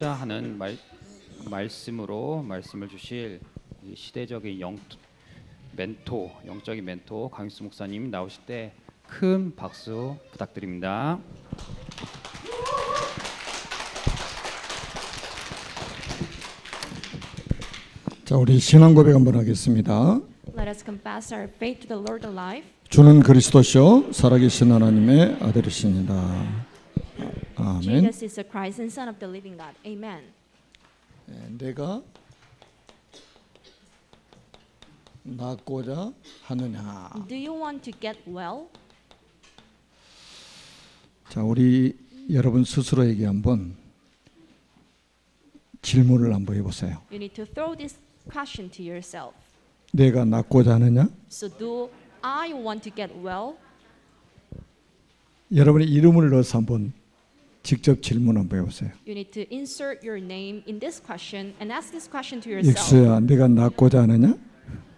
하는 말씀으로 말씀을 주실 이 시대적인 영적인 멘토 강익수 목사님 나오실 때 큰 박수 부탁드립니다. 자, 우리 신앙 고백 한번 하겠습니다. Let us confess our faith to the Lord alive. 주는 그리스도시요 살아계신 하나님의 아들이십니다. 아멘. Jesus is the Christ and Son of the living God. Amen. 내가 낫고자 하느냐. Do you want to get well? 자, 우리 여러분 스스로에게 한번 질문을 한번 해보세요. You need to throw this question to yourself. 내가 낫고자 하느냐? So do I want to get well? 여러분의 이름을 넣어서 한번 직접 질문 한번 해보세요. You need to insert your name in this question and ask this question to yourself. 익수야, 내가 낫고자 하느냐?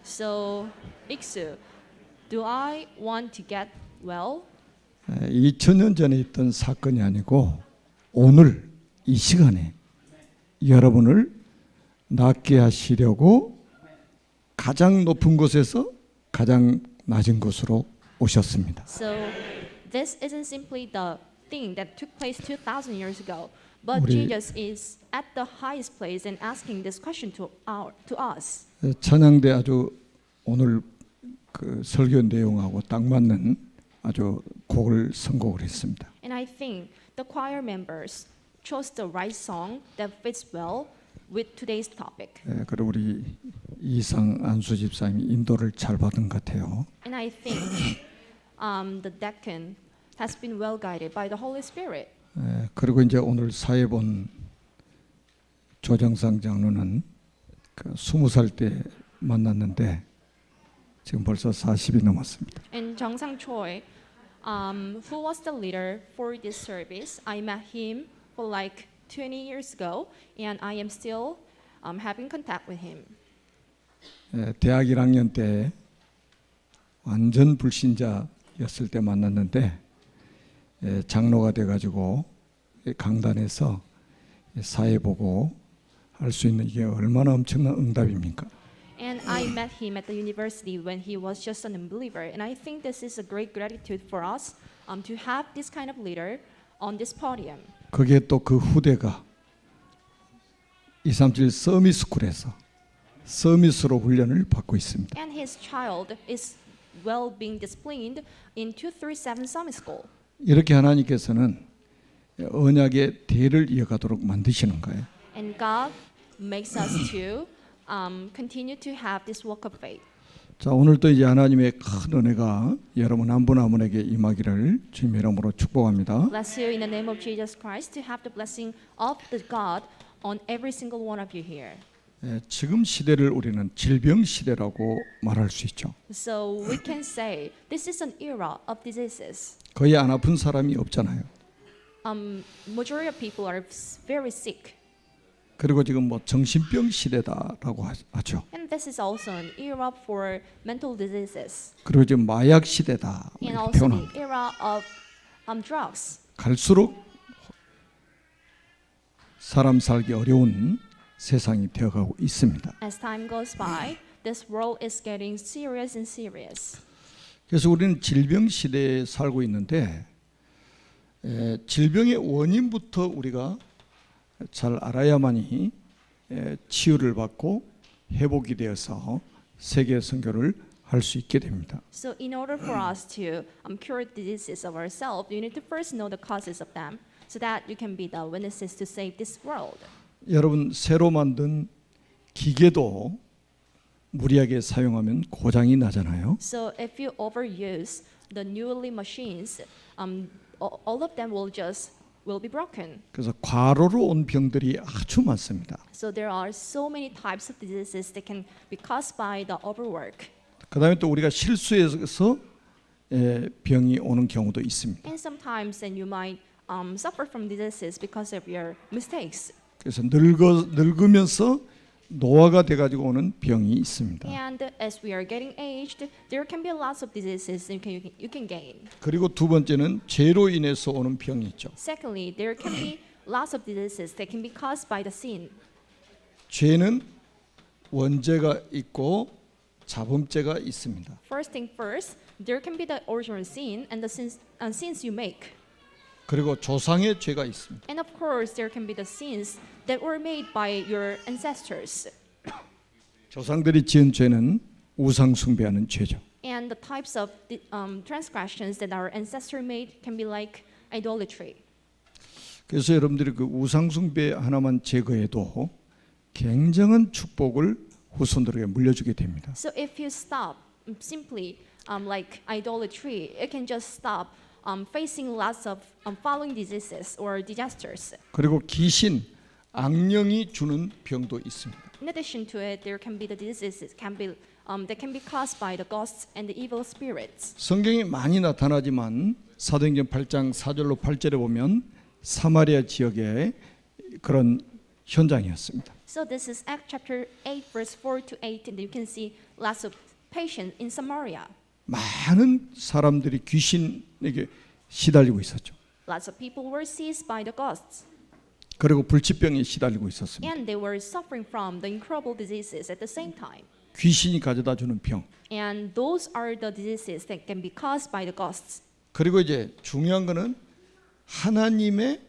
So, Iksu, do I want to get well? 2000년 전에 있던 사건이 아니고 오늘 이 시간에 여러분을 낫게 하시려고 가장 높은 곳에서 가장 낮은 곳으로 오셨습니다. So, this isn't simply the thing that took place 2,000 years ago, but 우리- Jesus is at the highest place and asking this question to us. 찬양대 아주 오늘 그 설교 내용하고 딱 맞는 아주 곡을 선곡을 했습니다. And I think the choir members chose the right song that fits well with today's topic. 그리고 우리 이상 안수 집사님이 인도를 잘 받은 것 같아요. And I think the deacon has been well guided by the Holy Spirit. 그리고 이제 오늘 사회본 조정상 장로는 그 20살 때 만났는데 지금 벌써 40이 넘었습니다. And Jeong-sang Choi, who was the leader for this service, I met him for like 20 years ago, and I am still having contact with him. 대학 1학년 때 완전 불신자였을 때 만났는데 장로가 돼가지고 강단에서 사회보고 할 수 있는 이게 얼마나 엄청난 응답입니까? And I met him at the university when he was just an unbeliever, and I think this is a great gratitude for us to have this kind of leader on this podium. 그게 또 그 후대가 237 서밋스쿨에서 서밋으로 훈련을 받고 있습니다. And his child is well being disciplined in 237 Summit School. 이렇게 하나님께서는 언약의 대를 이어가도록 만드시는 거예요. And God makes us to continue to have this walk of faith. 자, 오늘도 이제 하나님의 큰 은혜가 여러분 한 분 한 분에게 임하기를 주님 이름으로 축복합니다. Bless you in the name of Jesus Christ to have the blessing of the God on every single one of you here. 지금 시대를 우리는 질병 시대라고 말할 수 있죠. So we can say this is an era of diseases. 거의 안 아픈 사람이 없잖아요. Majority of people are very sick. 그리고 지금 뭐 정신병 시대다라고 하죠. And this is also an era for mental diseases. 그리고 지금 마약 시대다 And 이렇게 also 표현합니다. the era of drugs. 갈수록 사람 살기 어려운 세상이 되어가고 있습니다. As time goes by, this world is getting serious and serious. 그래서 우리는 질병 시대에 살고 있는데 질병의 원인부터 우리가 잘 알아야만이 치유를 받고 회복이 되어서 세계 선교를 할 수 있게 됩니다. So in order for us to cure diseases of ourselves, you need to first know the causes of them so that you can be the witnesses to save this world. 여러분 새로 만든 기계도 무리하게 사용하면 고장이 나잖아요. So if you overuse the newly machines, all of them will be broken. 그래서 과로로 온 병들이 아주 많습니다. So there are so many types of diseases that can be caused by the overwork. 그다음에 또 우리가 실수해서 병이 오는 경우도 있습니다. And sometimes then you might suffer from diseases because of your mistakes. 그래서 늙으면서 노화가 돼가지고 오는 병이 있습니다. And as we are getting aged, there can be lots of diseases you can gain. 그리고 두 번째는 죄로 인해서 오는 병이 있죠. Secondly, there can be lots of diseases that can be caused by the sin. 죄는 원죄가 있고 자범죄가 있습니다. First thing first, there can be the original sin and the sins you make. 그리고 조상의 죄가 있습니다. And of course, there can be the sins that were made by your ancestors. 조상들이 지은 죄는 우상 숭배하는 죄죠. And the types of transgressions that our ancestor made can be like idolatry. 그래서 여러분들이 그 우상 숭배 하나만 제거해도 굉장한 축복을 후손들에게 물려주게 됩니다. So if you stop simply like idolatry, it can just stop facing lots of following diseases or disasters. 그리고 귀신, 악령이 주는 병도 있습니다. In addition to it, there can be the diseases that can be caused by the ghosts and the evil spirits. 성경에 많이 나타나지만 사도행전 8장 4절로 8절에 보면 사마리아 지역의 그런 현장이었습니다. So this is Acts chapter 8 verse 4 to 8 and you can see lots of patients in Samaria. 많은 사람들이 귀신에게 시달리고 있었죠. Lots of people were seized by the ghosts 그리고 불치병에 시달리고 있었습니다. and they were suffering from the incurable diseases at the same time. 귀신이 가져다 주는 병. And those are the diseases that can be caused by the ghosts. 그리고 이제 중요한 거는 하나님의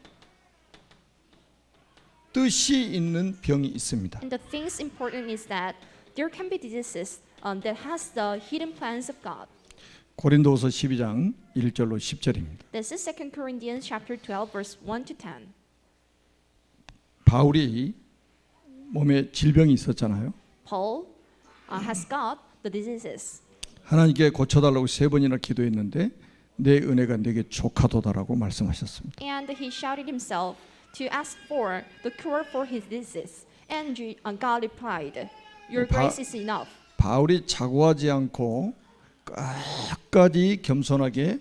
뜻이 있는 병이 있습니다. And the things important is that there can be diseases that has the hidden plans of God. 고린도후서 12장 1절로 10절입니다. This is 2 Corinthians chapter 12 verse 1 to 10. 바울이 몸에 질병이 있었잖아요. Paul has got the diseases. 하나님께 고쳐달라고 3번이나 기도했는데 내 은혜가 내게 족하도다라고 말씀하셨습니다. And he shouted himself to ask for the cure for his disease. And God replied, Your grace is enough. 바울이 자고하지 않고 끝까지 겸손하게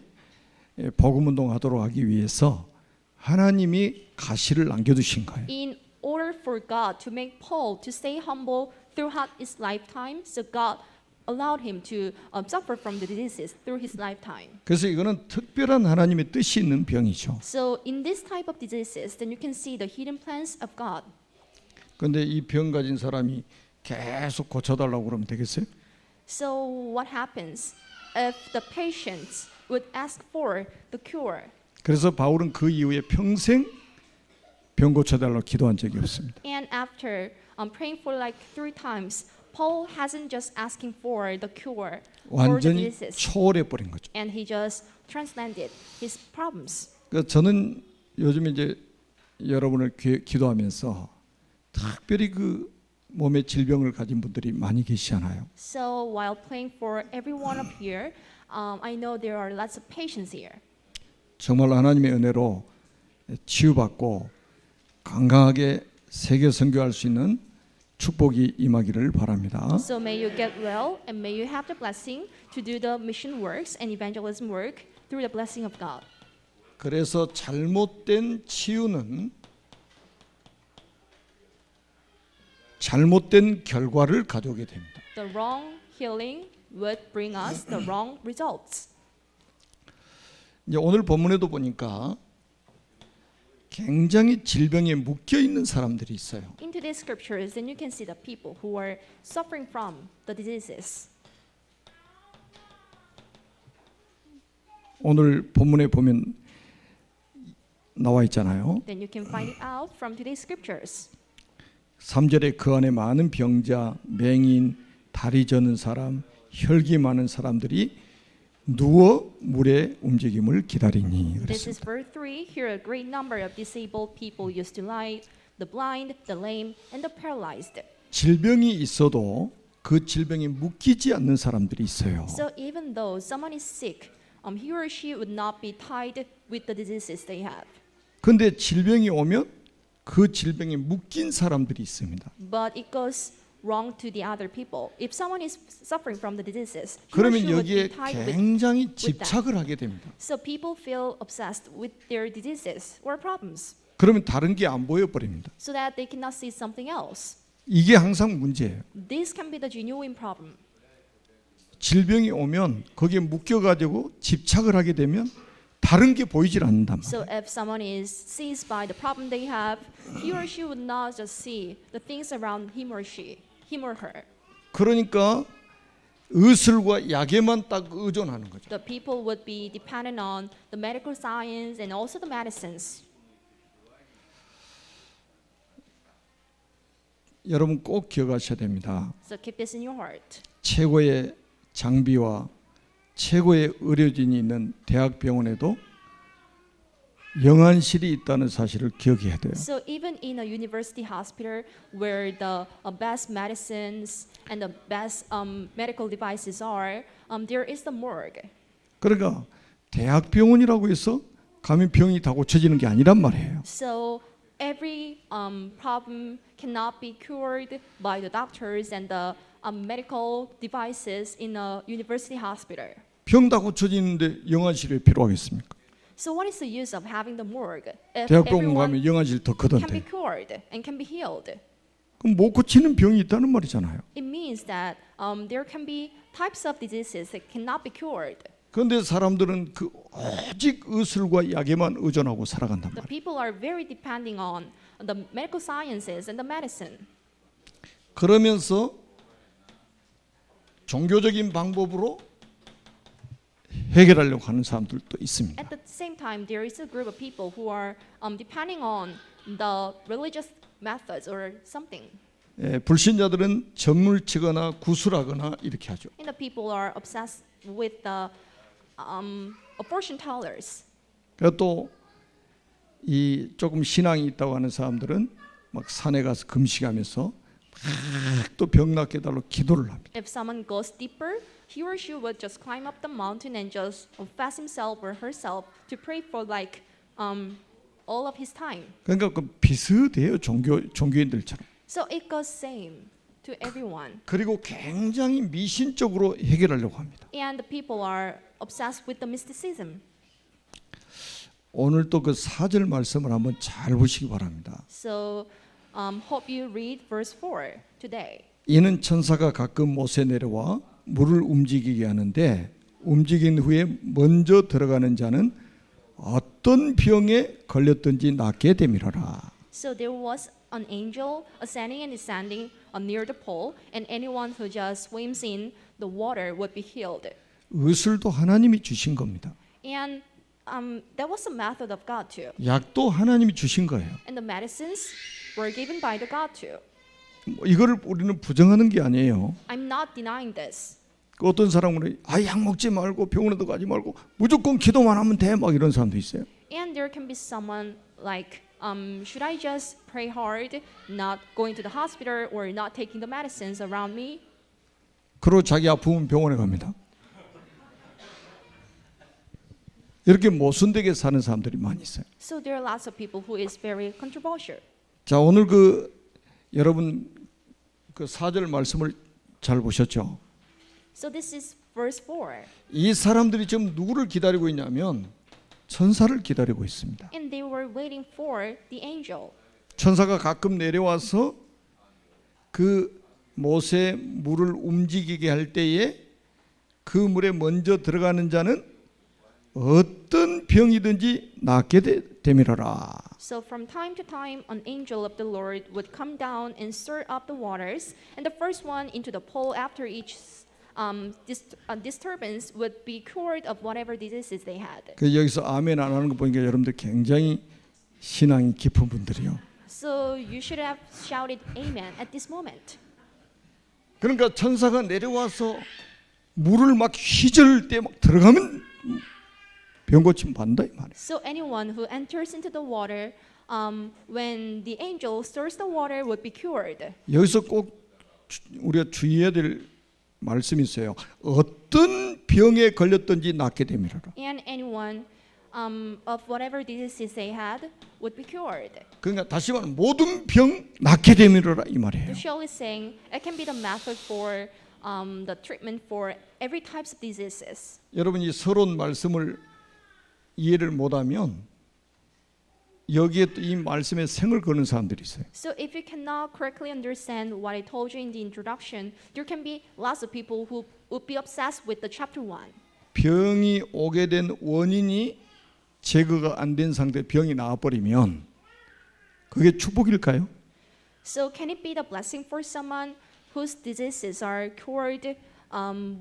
복음 운동하도록 하기 위해서 하나님이 가시를 남겨두신 거예요. In order for God to make Paul to stay humble throughout his lifetime, so God allowed him to suffer from the diseases through his lifetime. 그래서 이거는 특별한 하나님의 뜻이 있는 병이죠. So in this type of diseases, then you can see the hidden plans of God. 그런데 이 병 가진 사람이 계속 고쳐달라고 그러면 되겠어요? So what happens if the patients would ask for the cure? 그래서 바울은 그 이후에 평생 병 고쳐달라고 기도한 적이 없습니다. And after praying for like 3 times, Paul hasn't just asking for the cure for the 완전히 diseases, 초월해 버린 거죠. and he just transcended his problems. 그러니까 저는 요즘에 이제 여러분을 기도하면서 특별히 그 몸에 질병을 가진 분들이 많이 계시잖아요. So while praying for everyone up here, I know there are lots of patients here. 정말 하나님의 은혜로 치유받고 건강하게 세계 선교할 수 있는 축복이 임하기를 바랍니다. So may you get well and may you have the blessing to do the mission works and evangelism work through the blessing of God. 그래서 잘못된 치유는 잘못된 결과를 가져오게 됩니다. The wrong healing would bring us the wrong results. 이제 오늘 본문에도 보니까 굉장히 질병에 묶여 있는 사람들이 있어요. Into these scriptures, then you can see the people who are suffering from the diseases. 오늘 본문에 보면 나와 있잖아요. Then you can find it out from today's scriptures. 3절에 그 안에 많은 병자, 맹인, 다리 저는 사람, 혈기 많은 사람들이 누워 물의 움직임을 기다리니 This is 그랬습니다. verse 3. Here a great number of disabled people used to lie, the blind, the lame, and the paralyzed. 질병이 있어도 그 질병에 묶이지 않는 사람들이 있어요. So even though someone is sick, he or she would not be tied with the diseases they have. 근데 질병이 오면 그 질병에 묶인 사람들이 있습니다. But it goes wrong to the other people. If someone is suffering from the diseases, he or 그러면 she would be 여기에 tied with. 굉장히 집착을 하게 됩니다. So people feel obsessed with their diseases or problems, 그러면 다른 게 안 보여 버립니다. so that they cannot see something else. 이게 항상 문제예요. This can be the genuine problem. 질병이 오면 거기에 묶여 가지고 집착을 하게 되면 다른 게 보이질 않는단 말이에요. So if someone is seized by the problem they have, he or she would not just see the things around him or her. 그러니까 의술과 약에만 딱 의존하는 거죠. The people would be dependent on the medical science and also the medicines. 여러분 꼭 기억하셔야 됩니다. So keep this in your heart. 최고의 장비와 최고의 의료진이 있는 대학병원에도 영안실이 있다는 사실을 기억해야 돼요. So even in a university hospital where the best medicines and the best medical devices are, there is the morgue. 그러니까 대학병원이라고 해서 감히 병이 다 고쳐지는 게 아니란 말이에요. So every problem cannot be cured by the doctors and the medical devices in a university hospital. 병 다 고쳐지는데 영안실이 왜 필요하겠습니까? So what is the use of having the morgue if 대학병원 everyone 가면 영안실 더 can be 크던데. cured and can be healed? 그럼 못 고치는 병이 있다는 말이잖아요. It means that there can be types of diseases that cannot be cured. 그런데 사람들은 그 오직 의술과 약에만 의존하고 살아간단 The 말이에요. people are very depending on the medical sciences and the medicine. 그러면서 종교적인 방법으로 해결하려고 하는 사람들도 있습니다. At the same time, there is a group of people who are depending on the religious methods or something. 불신자들은 점을 치거나 구술하거나 이렇게 하죠. And the people are obsessed with the abortion tellers. 그리고 또 이 조금 신앙이 있다고 하는 사람들은 막 산에 가서 금식하면서 막 또 병 낫게 해달라고 기도를 합니다. If someone goes deeper, he or she would just climb up the mountain and just fast himself or herself to pray for like all of his time. 그러니까 그 비슷해요. 종교인들처럼. So it goes same to everyone. 그리고 굉장히 미신적으로 해결하려고 합니다. And the people are obsessed with the mysticism. 오늘 또 그 4절 말씀을 한번 잘 보시기 바랍니다. So hope you read verse 4 today. 이는 천사가 가끔 못에 내려와 물을 움직이게 하는데 움직인 후에 먼저 들어가는 자는 어떤 병에 걸렸든지 낫게 되밀어라. So there was an angel ascending and descending near the pole, and anyone who just swims in the water would be healed. 의술도 하나님이 주신 겁니다. And that was a method of God too. 약도 하나님이 주신 거예요. And the medicines were given by the God too. 이거를 우리는 부정하는 게 아니에요. I'm not denying this. 어떤 사람은 약 먹지 말고 병원에도 가지 말고 무조건 기도만 하면 돼 막 이런 사람도 있어요. And there can be someone like, should I just pray hard, not going to the hospital or not taking the medicines around me? 그리고 자기 아프면 병원에 갑니다. 이렇게 모순되게 사는 사람들이 많이 있어요. So there are lots of people who is very controversial. 자, 오늘 여러분 그 4절 말씀을 잘 보셨죠? So this is verse 4. 이 사람들이 지금 누구를 기다리고 있냐면 천사를 기다리고 있습니다. And they were waiting for the angel. 천사가 가끔 내려와서 그 못에 물을 움직이게 할 때에 그 물에 먼저 들어가는 자는 어떤 병이든지 낫게 되밀어라. So from time to time, an angel of the Lord would come down and stir up the waters, and the first one into the pool after each disturbance would be cured of whatever diseases they had. 그 여기서 아멘 안 하는 거 보니까 여러분들 굉장히 신앙이 깊은 분들이요. So you should have shouted amen at this moment. 그러니까 천사가 내려와서 물을 막 휘저을 때 막 들어가면 병 고침 받는다 이 말이에요. So anyone who enters into the water, when the angel stirs the water, would be cured. 여기서 꼭 우리가 주의해야 될 말씀이 있어요. 어떤 병에 걸렸든지 낫게 되밀어라. And anyone of whatever diseases they had would be cured. 그러니까 다시 말하면 모든 병 낫게 되밀어라 이 The 말이에요. show is saying it can be the method for the treatment for every types of diseases. 여러분이 서론 말씀을 이해를 못하면 여기에 또 이 말씀에 생을 거는 사람들이 있어요. So if you cannot correctly understand what I told you in the introduction, there can be lots of people who would be obsessed with the chapter 1. 병이 오게 된 원인이 제거가 안 된 상태 병이 나와버리면 그게 축복일까요? So can it be the blessing for someone whose diseases are cured,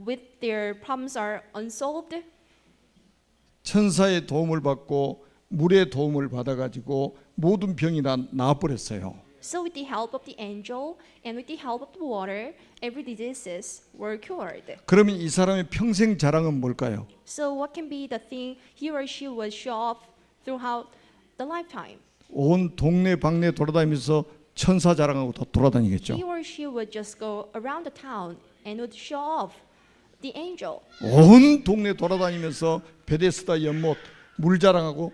with their problems are unsolved? 천사의 도움을 받고 물의 도움을 받아가지고 모든 병이 다 나와버렸어요. So with the help of the angel and with the help of the water, every diseases were cured. 그러면 이 사람의 평생 자랑은 뭘까요? So what can be the thing he or she would show off throughout the lifetime? 온 동네 방네 돌아다니면서 천사 자랑하고 돌아다니겠죠. He or she would just go around the town and would show off the angel. 온 동네 돌아다니면서 베데스다 연못 물 자랑하고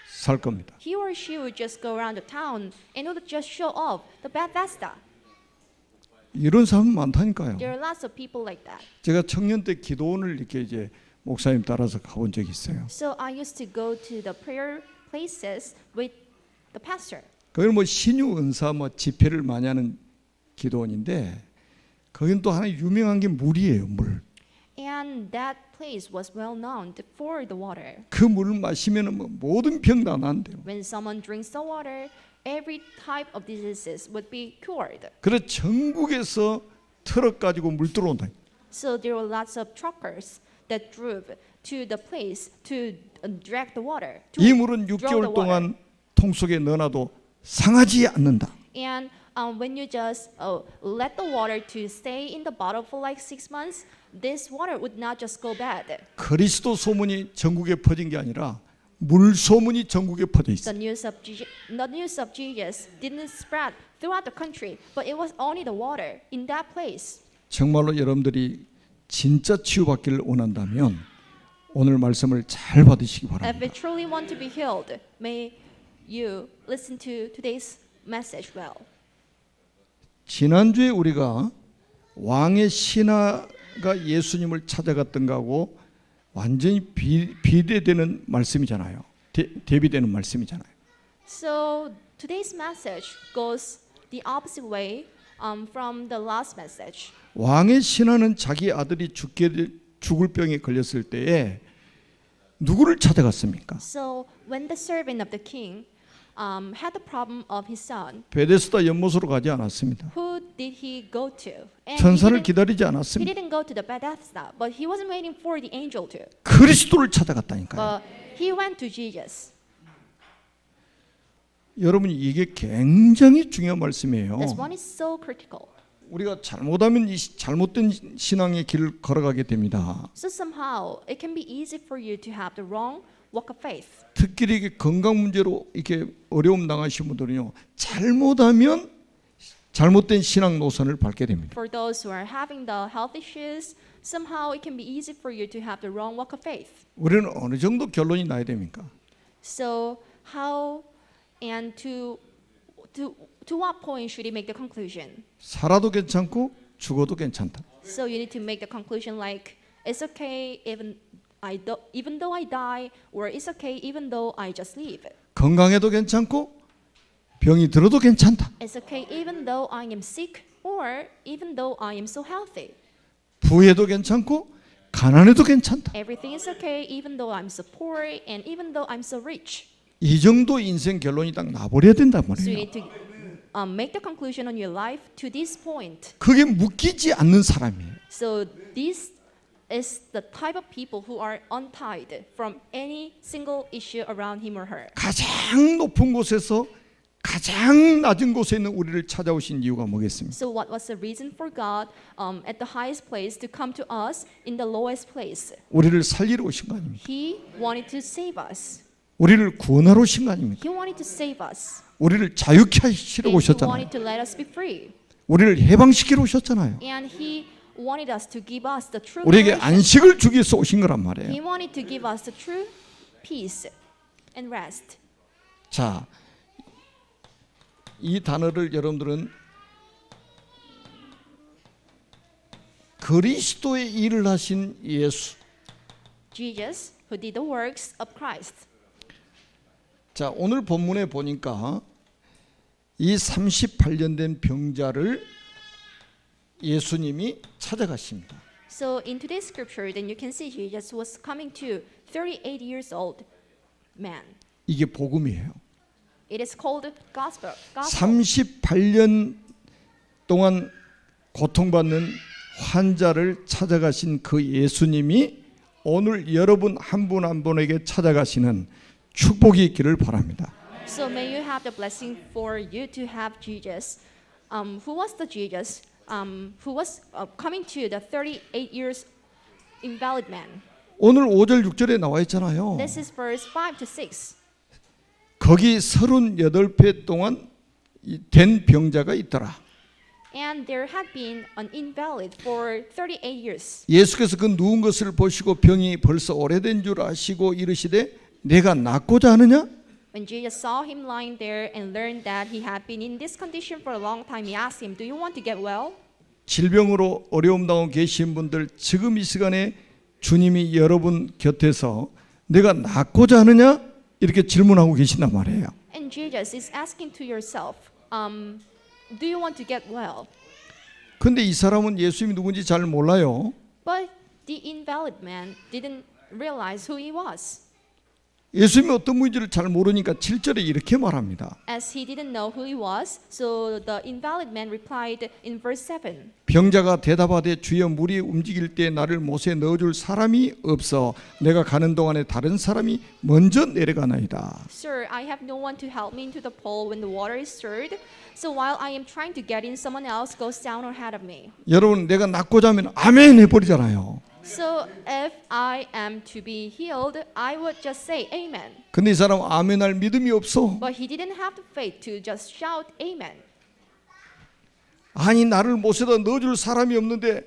살 겁니다. He or she would just go around the town and would just show off the Bethesda. 이런 사람 많다니까요. There are lots of people like that. 제가 청년 때 기도원을 이렇게 이제 목사님 따라서 가본 적이 있어요. So I used to go to the prayer places with the pastor. 거기는 뭐 신유 은사 뭐 집회를 많이 하는 기도원인데 거기는 또 하나 유명한 게 물이에요. 물. And that place was well known for the water. 그 물을 마시면은 뭐 모든 병 다 난대요. When someone drinks the water, every type of diseases would be cured. 그래서 전국에서 트럭 가지고 물 들어온다. So there were lots of truckers that drove to the place to drag the water. 이 물은 draw 6개월 the water. 동안 통 속에 넣어놔도 상하지 않는다. And when you just let the water to stay in the bottle for like 6 months, this water would not just go bad. 그리스도 소문이 전국에 퍼진 게 아니라 물 소문이 전국에 퍼져 있어. The news of Jesus didn't spread throughout the country, but it was only the water in that place. 정말로 여러분들이 진짜 치유받기를 원한다면 오늘 말씀을 잘 받으시기 If you 바랍니다. truly want to be healed, may you listen to today's message well. 지난주에 우리가 왕의 신하가 예수님을 찾아갔던 거하고 완전히 비례되는 말씀이잖아요. 대비되는 말씀이잖아요. So today's message goes the opposite way from the last message. 왕의 신하는 자기 아들이 죽을 병에 걸렸을 때에 누구를 찾아갔습니까? So when the servant of the king had the problem of his son, 베데스다 연못으로 가지 않았습니다. who did he go to? And 천사를 he 기다리지 he 않았습니다. didn't go to the Bethesda, but he wasn't waiting for the angel to. 그리스도를 찾아갔다니까요. But he went to Jesus. 여러분 이게 굉장히 중요한 말씀이에요. This one is so critical. 우리가 잘못하면 이 잘못된 신앙의 길을 걸어가게 됩니다. So somehow it can be easy for you to have the wrong walk of faith. 특히 이게 건강 문제로 이렇게 어려움 당하신 분들은요, 잘못하면 잘못된 신앙 노선을 밟게 됩니다. For those who are having the health issues, somehow it can be easy for you to have the wrong walk of faith. 우리는 어느 정도 결론이 나야 됩니까? So how and to what point should you make the conclusion? 살아도 괜찮고 죽어도 괜찮다. So you need to make the conclusion like it's okay even though I die, or it's okay even though I just leave. 건강해도 괜찮고 병이 들어도 괜찮다. It's okay even though I am sick, or even though I am so healthy. 부해도 괜찮고 가난해도 괜찮다. Everything is okay even though I'm so poor and even though I'm so rich. 이 정도 인생 결론이 딱 나버려야 된단 So you 말이에요. need to make the conclusion on your life to this point. 그게 묶이지 않는 사람이에요. So this is the type of people who are untied from any single issue around him or her. 가장 높은 곳에서 가장 낮은 곳에 있는 우리를 찾아오신 이유가 뭐겠습니까? So what was the reason for God at the highest place to come to us in the lowest place? 우리를 살리러 오신 거 아닙니까? He wanted to save us. 우리를 구원하러 오신 거 아닙니까? He wanted to save us. 우리를 자유케 하시러 And he 오셨잖아요. wanted to let us be free. 우리를 해방시키러 오셨잖아요. And he wanted us to give us the true 우리에게 liberation. 안식을 주기 위해서 오신 거란 말이에요. He wanted to give us the true peace and rest. 자, 이 단어를 여러분들은 그리스도의 일을 하신 예수. Jesus, who did the works of Christ. 자, 오늘 본문에 보니까 이 38년 된 병자를 예수님이 찾아가십니다. So in today's scripture, then you can see Jesus was coming to 38 years old. man. 이게 복음이에요. It is called gospel. 38년 동안 고통받는 환자를 찾아가신 그 예수님이 오늘 여러분 한 분 한 분에게 찾아가시는 축복이 있기를 바랍니다. So may you have the blessing for you to have Jesus. Who was the Jesus? Who was coming to the 38 years invalid man? 오늘 5절 6절에 나와 있잖아요. This is verse 5 to 6. 거기 38배 동안 된 병자가 있더라. And there had been an invalid for 38 years. 예수께서 그 누운 것을 보시고 병이 벌써 오래된 줄 아시고 이르시되 내가 낫고자 하느냐? When Jesus saw him lying there and learned that he had been in this condition for a long time, he asked him, "Do you want to get well?" 질병으로 어려움 당하고 계신 분들 지금 이 시간에 주님이 여러분 곁에서 내가 낫고자 하느냐? 이렇게 질문하고 계신단 말이에요. And Jesus is asking to yourself, "Do you want to get well?" 근데 이 사람은 예수님이 누군지 잘 몰라요. But the invalid man didn't realize who he was. 예수님이 어떤 분인지를 잘 모르니까 7절에 이렇게 말합니다. As he didn't know who he was, so the invalid man replied in verse 7. 병자가 대답하되 주여 물이 움직일 때 나를 못에 넣어줄 사람이 없어 내가 가는 동안에 다른 사람이 먼저 내려가나이다. Sir, I have no one to help me into the pool when the water is stirred. So while I am trying to get in, someone else goes down ahead of me. 여러분 내가 낫고자 하면 아멘 해버리잖아요. So if I am to be healed, I would just say amen. 근데 이 사람 아멘할 믿음이 없어. But he didn't have the faith to just shout amen. 아니 나를 못에다 넣어줄 사람이 없는데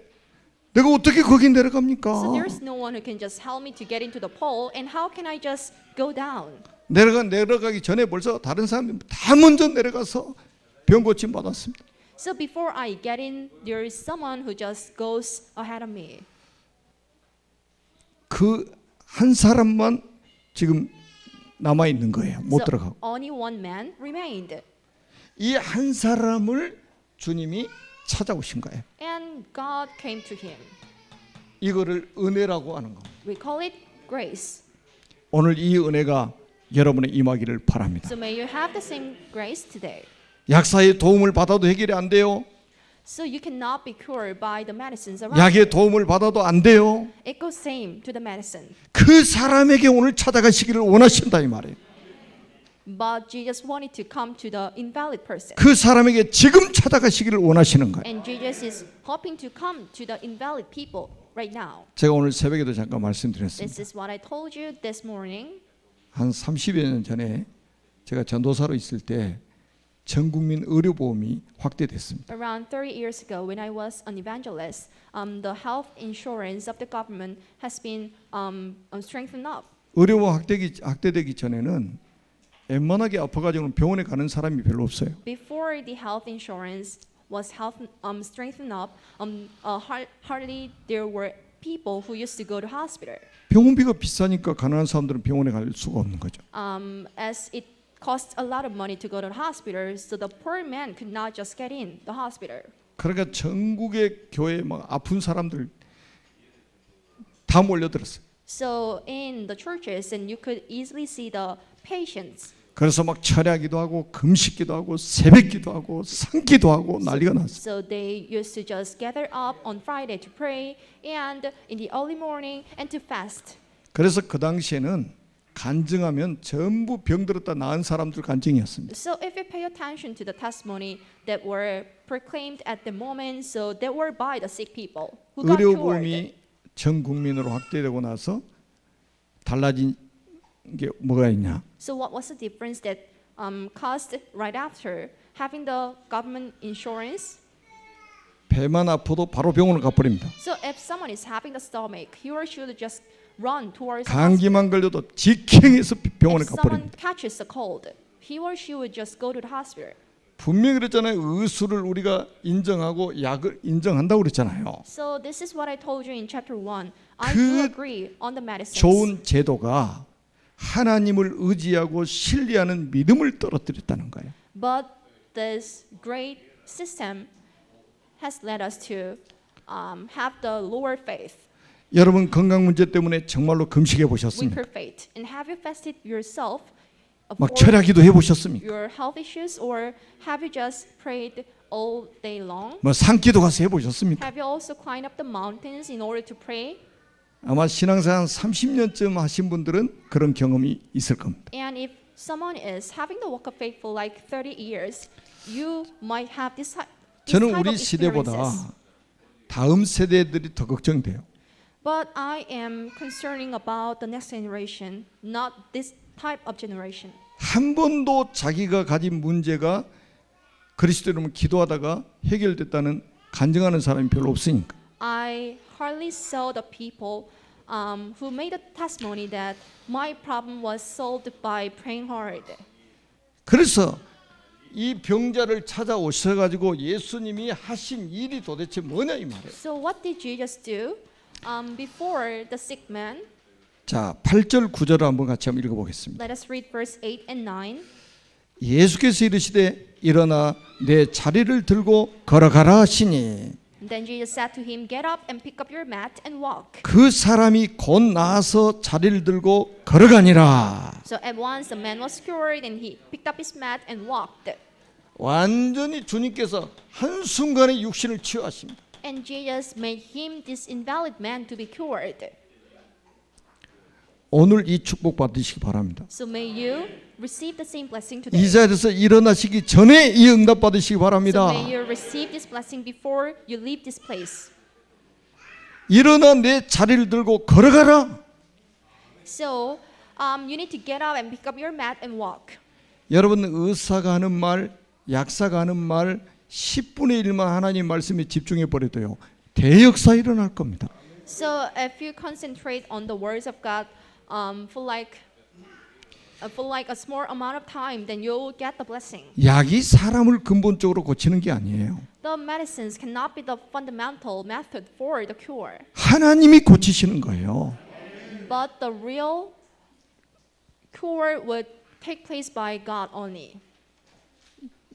내가 어떻게 거기 내려갑니까? So there's no one who can just help me to get into the pool, and how can I just go down? 내려가기 전에 벌써 다른 사람이 다 먼저 내려가서 병 고침 받았습니다. So before I get in, there is someone who just goes ahead of me. 그 한 사람만 지금 남아 있는 거예요. 못 So 들어가고. only one man remained. 이 한 사람을 주님이 찾아오신 거예요. And God came to him. 이거를 은혜라고 하는 거. We call it grace. 오늘 이 은혜가 여러분의 임하기를 바랍니다. So may you have the same grace today. 약사의 도움을 받아도 해결이 안 돼요. So you cannot be cured by the medicines around. 약의 도움을 받아도 안 돼요. It goes same to the medicine. 그 사람에게 오늘 찾아가시기를 원하신다 이 말이에요. But Jesus wanted to come to the invalid person. 그 사람에게 지금 찾아가시기를 원하시는 거예요. And Jesus is hoping to come to the invalid people right now. 제가 오늘 새벽에도 잠깐 This 말씀드렸습니다. is what I told you this morning. 한 30여 년 전에 제가 전도사로 있을 때 전 국민 의료보험이 확대됐습니다. Around 30 years ago, when I was an evangelist, the health insurance of the government has been strengthened up. 의료보험 확대되기 전에는 웬만하게 아파가지고는 병원에 가는 사람이 별로 없어요. Before the health insurance was strengthened up, hardly there were people who used to go to hospital. 병원비가 비싸니까 가난한 사람들은 병원에 갈 수가 없는 거죠. As it costs a lot of money to go to the hospital, so the poor man could not just get in the hospital. 그러니까 전국의 교회에 막 아픈 사람들 다 몰려들었어요. So in the churches, and you could easily see the patients. 그래서 막 철야기도 하고 금식기도 하고 새벽기도 하고 산기도 하고 난리가 났어요. So they used to just gather up on Friday to pray, and in the early morning and to fast. 그래서 그 당시에는 간증하면 전부 병들었다 나은 사람들 간증이었습니다. So if you pay attention to the testimony that were proclaimed at the moment, so they were by the sick people who got cured. 의료보험이 전 국민으로 확대되고 나서 달라진 게 뭐가 있냐? So what was the difference that caused right after having the government insurance? 배만 아파도 바로 병원을 가버립니다. So if someone is having the stomach, he or she should just run towards the hospital. 감기만 걸려도 직행해서 병원에 If someone 가버립니다. catches a cold, he or she would just go to the hospital. 분명히 그랬잖아요. 의술을 우리가 인정하고 약을 인정한다고 그랬잖아요. So this is what I told you in chapter 1. I 그 do agree on the medicines. 좋은 제도가 하나님을 의지하고 신뢰하는 믿음을 떨어뜨렸다는 거예요. But this great system has led us to have the lower faith. 여러분 건강 문제 때문에 정말로 금식해 with 보셨습니까? your faith. And have you fasted yourself 막 for 철야기도 해 보셨습니까? your health issues, or have you just prayed all day long? 뭐 산기도 가서 해 보셨습니까? Have you also climbed up the mountains in order to pray? 아마 신앙생활 30년쯤 하신 분들은 그런 경험이 있을 겁니다. And if someone is having the walk of faith for like 30 years, you might have this 저는 type 우리 of experiences. 시대보다 다음 세대들이 더 걱정돼요. But I am concerning about the next generation, not this type of generation. 한 번도 자기가 가진 문제가 그리스도로 기도하다가 해결됐다는 간증하는 사람이 별로 없으니까. I hardly saw the people who made a testimony that my problem was solved by praying hard. 그래서 이 병자를 찾아오셔가지고 예수님이 하신 일이 도대체 뭐냐 이 말이에요. So what did Jesus do before the sick man? 자, 8절 9절을 한번 같이 한번 읽어보겠습니다. Let us read verse 8 and 9. 예수께서 이르시되 일어나 내 자리를 들고 걸어가라 하시니 Then Jesus said to him, Get up and pick up your mat and walk. 그 사람이 곧 나아서 자리를 들고 걸어가니라. So at once the man was cured and he picked up his mat and walked. 완전히 주님께서 한순간에 육신을 치유하십니다. And Jesus made him this invalid man to be cured. 오늘 이 축복 받으시기 바랍니다. So may you receive the same blessing 이 today. 자리에서 일어나시기 전에 이 응답 받으시기 So 바랍니다. may you receive this blessing before you leave this place. 일어나 내 자리를 들고 걸어가라. So you need to get up and pick up your mat and walk. 여러분 의사가 하는 말, 약사가 하는 말 10분의 1만 하나님 말씀에 집중해 버려도요. 대역사 일어날 겁니다. So if you concentrate on the words of God for like a small amount of time, then you'll get the blessing. 약이 사람을 근본적으로 고치는 게 아니에요. The medicines cannot be the fundamental method for the cure, 하나님이 고치시는 거예요. but the real cure would take place by God only.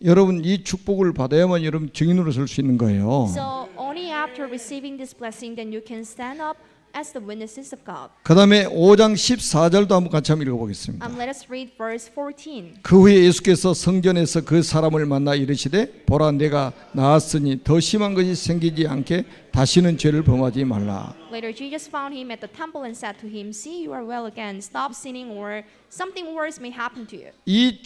여러분 이 축복을 받아야만 여러분 증인으로 설 수 있는 거예요. So only after receiving this blessing, then you can stand up as the witnesses of God. 그 다음에 5장 14절도 한번 같이 한번 읽어보겠습니다. Let us read verse 14. 그 후에 예수께서 성전에서 그 사람을 만나 이르시되 보라 내가 나았으니 더 심한 것이 생기지 않게 다시는 죄를 범하지 말라. Later, Jesus found him at the temple and said to him, See, you are well again. Stop sinning, or something worse may happen to you. 이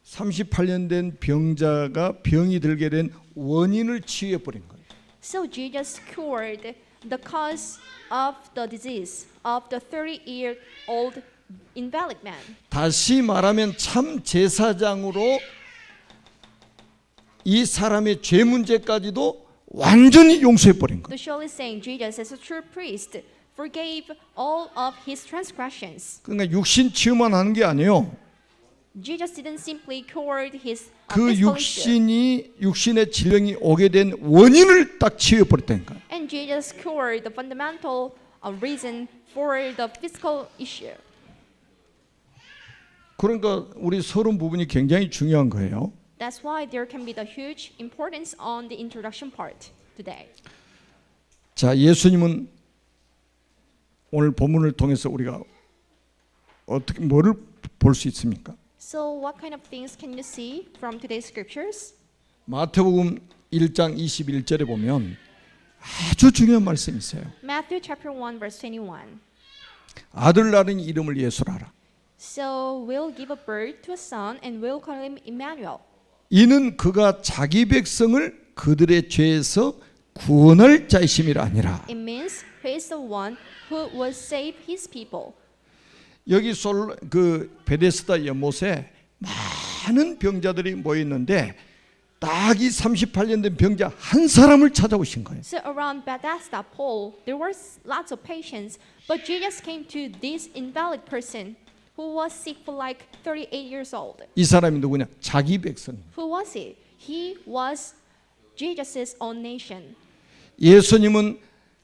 38년 된 병자가 병이 들게 된 원인을 치유해 버린 거예요. So Jesus cured the cause of the disease of the 30-year-old invalid man. 다시 말하면 참 제사장으로 이 사람의 죄 문제까지도 완전히 용서해 버린 거예요. The surely saying Jesus as a true priest forgave all of his transgressions. 그러니까 육신 치유만 하는 게 아니에요. Jesus didn't simply cure his 그 physical issue. 육신의 질병이 오게 된 원인을 딱 치유해 버렸다니까. And Jesus cured the fundamental reason for the physical issue. 그러니까 우리 서론 부분이 굉장히 중요한 거예요. That's why there can be the huge importance on the introduction part today. 자, 예수님은 오늘 본문을 통해서 우리가 어떻게 뭐를 볼 수 있습니까? So what kind of things can you see from today's scriptures? 마태복음 1장 21절에 보면 아주 중요한 말씀이 있어요. Matthew chapter 1 verse 21. 아들 낳은 이름을 예수라라. So we'll give a birth to a son and we'll call him Emmanuel. 이는 그가 자기 백성을 그들의 죄에서 구원할 자이심이라 아니라. It means he is the one who will save his people. 여기 그 베데스다 연못에 많은 병자들이 모여 있는데 딱 이 38년 된 병자 한 사람을 찾아오신 거예요. So around Bethesda pool, there were lots of patients, but Jesus came to this invalid person who was sick for like 38 years old. 이 사람이 누구냐? 자기 백성. Who was he? He was Jesus' own nation. 예수님은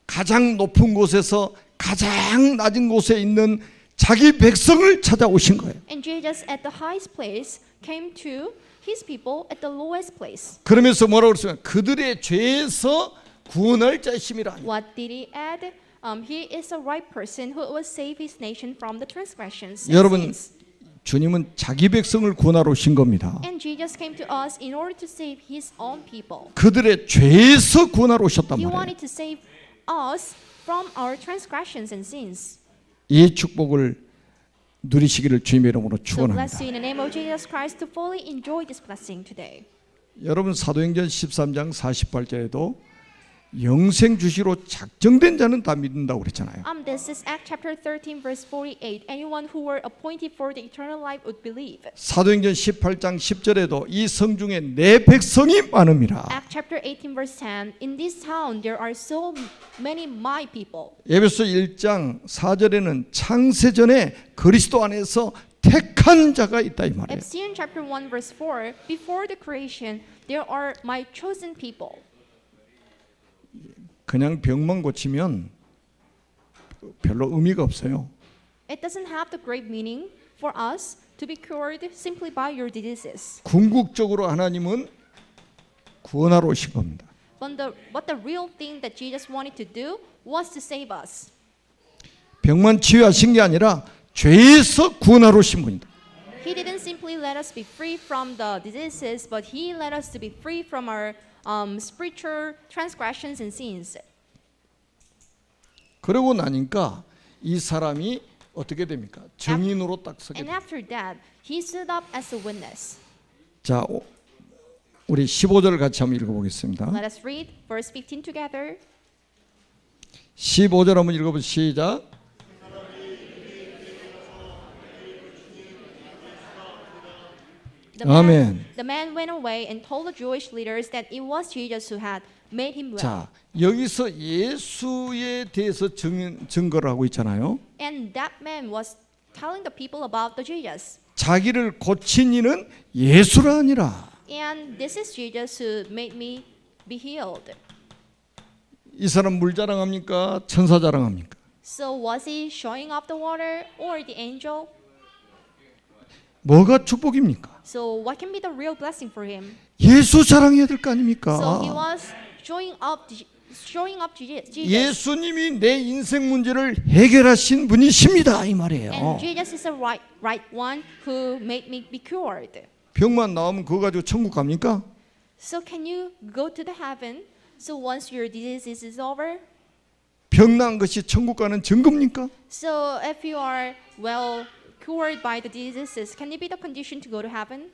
가장 높은 곳에서 가장 낮은 곳에 있는 자기 백성을 찾아오신 거예요. And Jesus at the highest place came to his people at the lowest place. 그러면서 뭐라고 그랬어요? 그들의 죄에서 구원할 자심이라. What did he add? He is a right person who will save his nation from the transgressions. and 여러분, sins. 주님은 자기 백성을 구원하러 오신 겁니다. And Jesus came to us in order to save his own people. 그들의 죄에서 구원하러 오셨단 He 말이에요. wanted to save us from our transgressions and sins. 이 축복을 누리시기를 주님의 이름으로 So bless 축원합니다. you in the name of Jesus Christ to fully enjoy this blessing today. 여러분 사도행전 13장 48절에도 영생 주시로 작정된 자는 다 믿는다고 그랬잖아요. This is Acts chapter 13 verse 48. Anyone who were appointed for the eternal life would believe. 사도행전 18장 10절에도 이 성중에 내 백성이 많음이라. Acts chapter 18 verse 10. In this town there are so many my people. 에베소 1장 4절에는 창세 전에 그리스도 안에서 택한 자가 있다 이 말이에요. Ephesians chapter 1 verse 4. Before the creation there are my chosen people. 그냥 병만 고치면 별로 의미가 없어요. It doesn't have the great meaning for us to be cured simply by your diseases. 궁극적으로 하나님은 구원하러 오신 겁니다. But the real thing that Jesus wanted to do was to save us. 병만 치유하신 게 아니라 죄에서 구원하러 오신 분이다. He didn't simply let us be free from the diseases, but He let us to be free from our spiritual transgressions and sins. 그러고 나니까 이 사람이 어떻게 됩니까? 증인으로 딱 서게 And 됩니다. after that, He stood up as a witness. 자, 우리 15절 같이 한번 읽어보겠습니다. Let us read verse 15 together. 15절 한번 읽어보시죠. 시작. 아멘. The man went away and told the Jewish leaders that it was Jesus who had made him well. 자, 여기서 예수에 대해서 증거를 하고 있잖아요. And that man was telling the people about the Jesus. 자기를 고친 이는 예수라 아니라. And this is Jesus who made me be healed. 이 사람 물 자랑합니까? 천사 자랑합니까? So was he showing off the water or the angel? 뭐가 축복입니까? So what can be the real blessing for him? 예수 자랑해야 될 거 아닙니까? So he was showing up Jesus. 예수님이 내 인생 문제를 해결하신 분이십니다 이 말이에요. And Jesus is the right one who made me be cured. 병만 나오면 그거 가지고 천국 갑니까? So can you go to the heaven? So once your disease is over? 병 난 것이 천국 가는 증거입니까? So if you are well cured by the diseases, can it be the condition to go to heaven?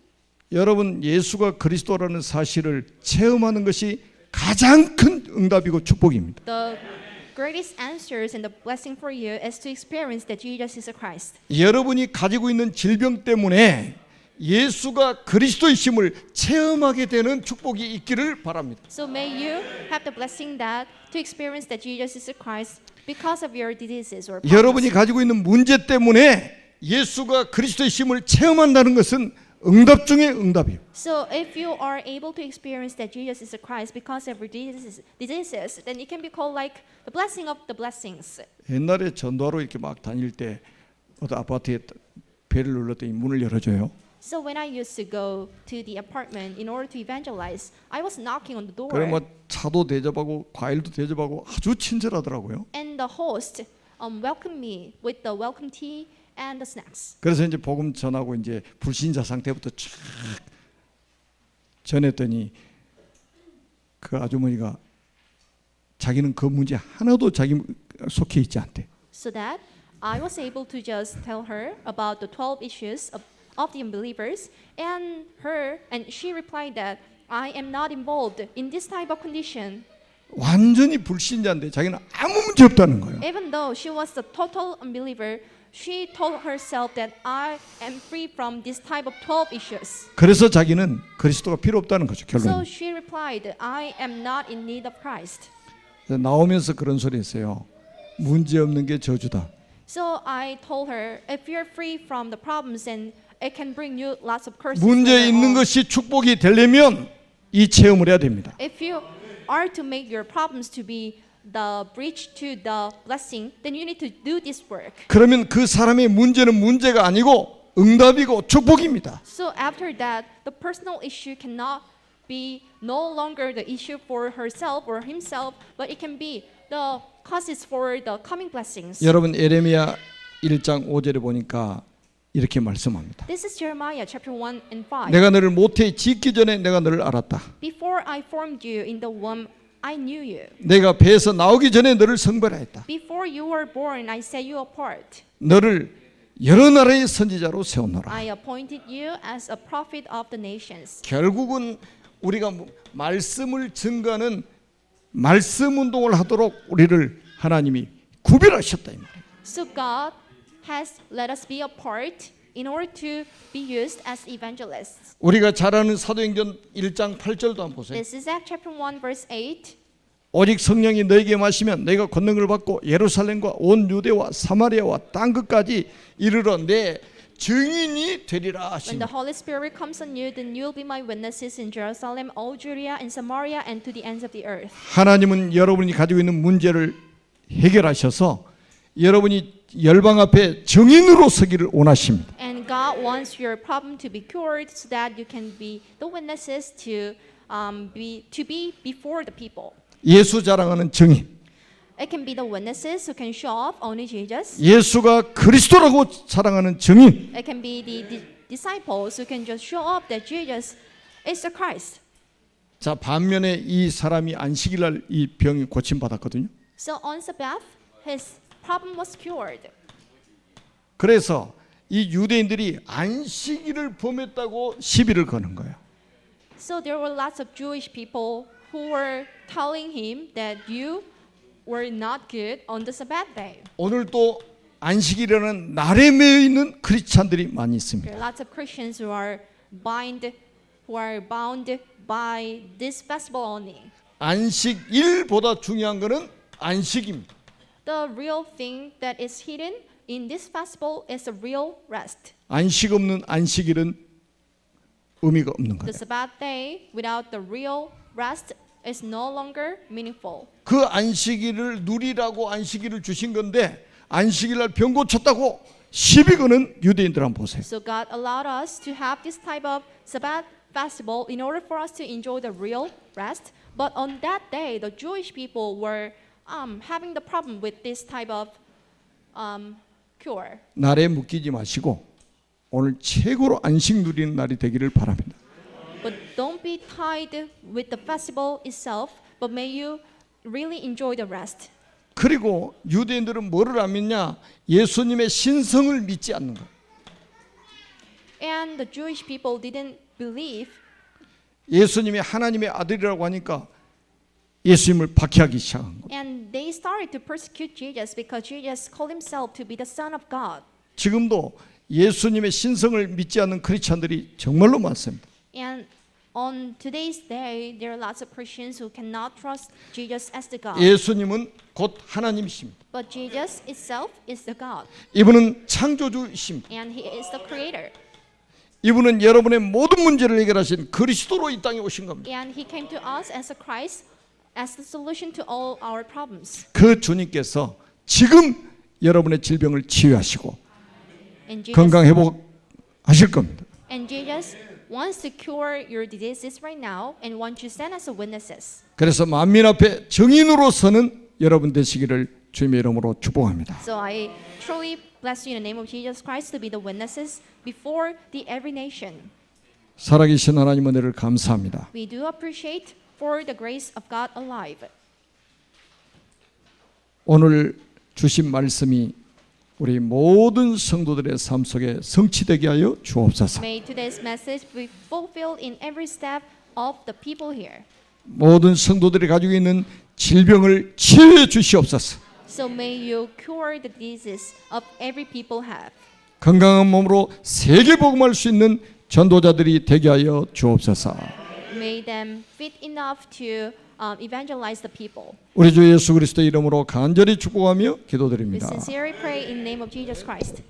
여러분 예수가 그리스도라는 사실을 체험하는 것이 가장 큰 응답이고 축복입니다. The greatest answers and the blessing for you is to experience that Jesus is a Christ. 여러분이 가지고 있는 질병 때문에 예수가 그리스도이심을 체험하게 되는 축복이 있기를 바랍니다. So may you have the blessing that to experience that Jesus is a Christ because of your diseases or 여러분이 problems. 가지고 있는 문제 때문에 예수가 그리스도이심을 체험한다는 것은 응답 중에 응답이에요. So if you are able to experience that Jesus is a Christ because of your diseases, then it can be called like the blessing of the blessings. 옛날에 전도하러 이렇게 막 다닐 때 어떤 아파트에 벨을 눌렀더니 문을 열어줘요. So when I used to go to the apartment in order to evangelize, I was knocking on the door. 그럼 뭐 차도 대접하고 과일도 대접하고 아주 친절하더라고요. And the host welcomed me with the welcome tea and the snacks. 그래서 이제 복음 전하고 이제 불신자 상태부터 쫙 전했더니 그 아주머니가 자기는 그 문제 하나도 자기 속해 있지 않대. So that I was able to just tell her about the 12 issues of the unbelievers, and she replied that I am not involved in this type of condition. 완전히 불신자인데 자기는 아무 문제 없다는 거예요. Even though she was a total unbeliever, she told herself that I am free from this type of 12 issues. 그래서 자기는 그리스도가 필요 없다는 거죠. So 결론. she replied, I am not in need of Christ. 나오면서 그런 소리 했어요. 문제 없는 게 저주다. So I told her, if you're free from the problems, and it can bring you lots of curses. 문제 later 있는 on. 것이 축복이 되려면 이 체험을 해야 됩니다. If you are to make your problems to be the bridge to the blessing, then you need to do this work. 그러면 그 사람의 문제는 문제가 아니고 응답이고 축복입니다. So after that, the personal issue cannot be no longer the issue for herself or himself, but it can be the causes for the coming blessings. 여러분 에레미야 1장 5절에 보니까 이렇게 말씀합니다. This is Jeremiah chapter 1 and 5. 내가 너를 모태에 짓기 전에 내가 너를 알았다. Before I formed you in the womb, I knew you. 내가 배에서 나오기 전에 너를 성별하였다. Before you were born, I set you apart. 너를 여러 나라의 선지자로 세웠노라. I appointed you as a prophet of the nations. 결국은 우리가 말씀을 증거하는 말씀 운동을 하도록 우리를 하나님이 구별하셨다 이 말이에요. So God has let us be apart in order to be used as evangelists. 우리가 잘 아는 사도행전 1장 8절도 한번 보세요. This is Acts chapter 1 verse 8. 오직 성령이 너에게 마시면 너희가 권능을 받고 예루살렘과 온 유대와 사마리아와 땅 끝까지 이르러 내 증인이 되리라 When 하시니. the Holy Spirit comes on you, then you will be my witnesses in Jerusalem, all Judea and Samaria, and to the ends of the earth. 하나님은 여러분이 가지고 있는 문제를 해결하셔서 여러분이 열방 앞에 증인으로 서기를 원하십니다. And God wants your problem to be cured so that you can be the witnesses to be before the people. 예수 자랑하는 증인, It can be the witnesses who can show off only Jesus. 예수가 그리스도라고 자랑하는 증인, It can be the disciples who can just show off that Jesus is the Christ. 자 반면에 이 사람이 안식일 날 이 병이 고침 받았거든요. So on Sabbath, his problem was cured. 그래서 이 유대인들이 안식일을 범했다고 시비를 거는 거예요. So there were lots of Jewish people who were telling him that you were not good on the Sabbath day. 오늘도 안식일이라는 날에 매여 있는 크리스찬들이 많이 있습니다. There are lots of Christians who are bound by this festival only. 안식일보다 중요한 것은 안식입니다. The real thing that is hidden in this festival is the real rest. 안식 없는 안식일은 의미가 없는 The 거예요. Sabbath day without the real rest is no longer meaningful. 그 안식일을 누리라고 안식일을 주신 건데 안식일 날 병 고쳤다고 시비 거는 유대인들 한번 보세요. So God allowed us to have this type of Sabbath festival in order for us to enjoy the real rest. But on that day, the Jewish people were having the problem with this type of cure. 날에 묶이지 마시고 오늘 최고로 안식 누리는 날이 되기를 바랍니다. But don't be tied with the festival itself, but may you really enjoy the rest. 그리고 유대인들은 뭐를 안 믿냐? 예수님의 신성을 믿지 않는 거예요. And the Jewish people didn't believe. 예수님이 하나님의 아들이라고 하니까 예수님을 박해하기 시작한 거예요. And they started to persecute Jesus because Jesus called himself to be the Son of God. 지금도 예수님의 신성을 믿지 않는 크리스찬들이 정말로 많습니다. And on today's day, there are lots of Christians who cannot trust Jesus as the God. 예수님은 곧 하나님이십니다. But Jesus itself is the God. 이분은 창조주이십니다. And he is the creator. 이분은 여러분의 모든 문제를 해결하신 그리스도로 이 땅에 오신 겁니다. And he came to us as a Christ, as the solution to all our problems. 그 주님께서 지금 여러분의 질병을 치유하시고 And 건강 회복하실 겁니다. Jesus wants to cure your diseases right now and wants you to stand as witnesses. 그래서 만민 앞에 증인으로서는 여러분 되시기를 주님의 이름으로 축복합니다. So I truly bless you in the name of Jesus Christ to be the witnesses before the every nation. 살아계신 하나님 은혜를 감사합니다. We do appreciate for the grace of God alive. 오늘 주신 말씀이 우리 모든 성도들의 삶 속에 성취되게 하여 주옵소서. May today's message be fulfilled in every step of the people here. 모든 성도들이 가지고 있는 질병을 치유해 주시옵소서. So may you cure the diseases of every people have. 건강한 몸으로 세계 복음할 수 있는 전도자들이 되게 하여 주옵소서. May them fit enough to evangelize the people. 우리 주 예수 그리스도의 이름으로 간절히 축복하며 We 기도드립니다. sincerely pray in the name of Jesus Christ.